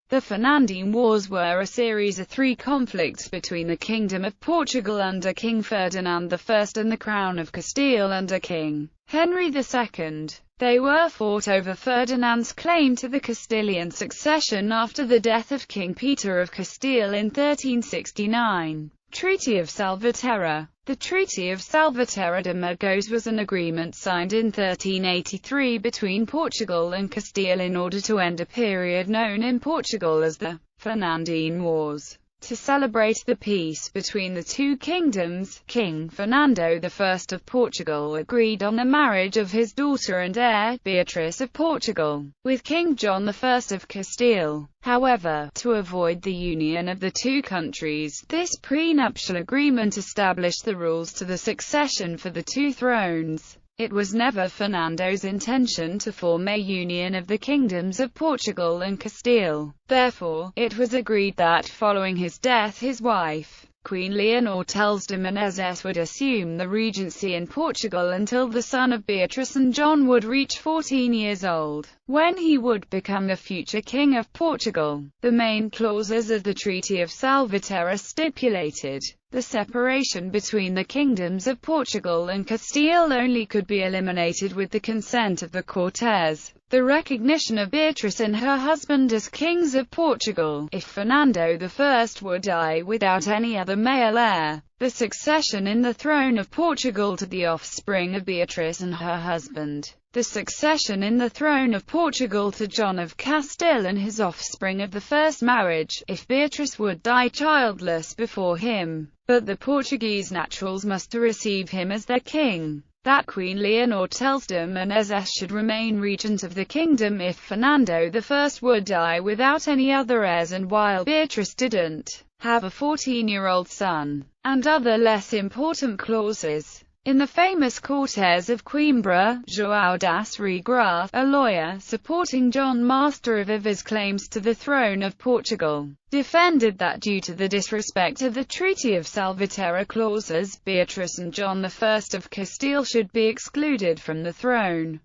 The Fernandine Wars were a series of 3 conflicts between the Kingdom of Portugal under King Ferdinand I and the Crown of Castile under King Henry II. They were fought over Ferdinand's claim to the Castilian succession after the death of King Peter of Castile in 1369. Treaty of Salvaterra. The Treaty of Salvaterra de Magos was an agreement signed in 1383 between Portugal and Castile in order to end a period known in Portugal as the Fernandine Wars. To celebrate the peace between the two kingdoms, King Fernando I of Portugal agreed on the marriage of his daughter and heir, Beatrice of Portugal, with King John I of Castile. However, to avoid the union of the two countries, this prenuptial agreement established the rules to the succession for the two thrones. It was never Fernando's intention to form a union of the kingdoms of Portugal and Castile. Therefore, it was agreed that following his death his wife, Queen Leonor Telsda would assume the regency in Portugal until the son of Beatrice and John would reach 14 years old, when he would become the future King of Portugal. The main clauses of the Treaty of Salvaterra stipulated the separation between the kingdoms of Portugal and Castile only could be eliminated with the consent of the Cortes, the recognition of Beatrice and her husband as kings of Portugal, if Fernando I would die without any other male heir, the succession in the throne of Portugal to the offspring of Beatrice and her husband, the succession in the throne of Portugal to John of Castile and his offspring of the first marriage, if Beatrice would die childless before him, but the Portuguese naturals must receive him as their king. That Queen Leonor Telsda should remain regent of the kingdom if Fernando I would die without any other heirs and while Beatrice didn't have a 14-year-old son, and other less important clauses. In the famous Cortes of Coimbra, João das Regraves, a lawyer supporting John Master of Ivor's claims to the throne of Portugal, defended that due to the disrespect of the Treaty of Salvaterra clauses, Beatrice and John I of Castile should be excluded from the throne.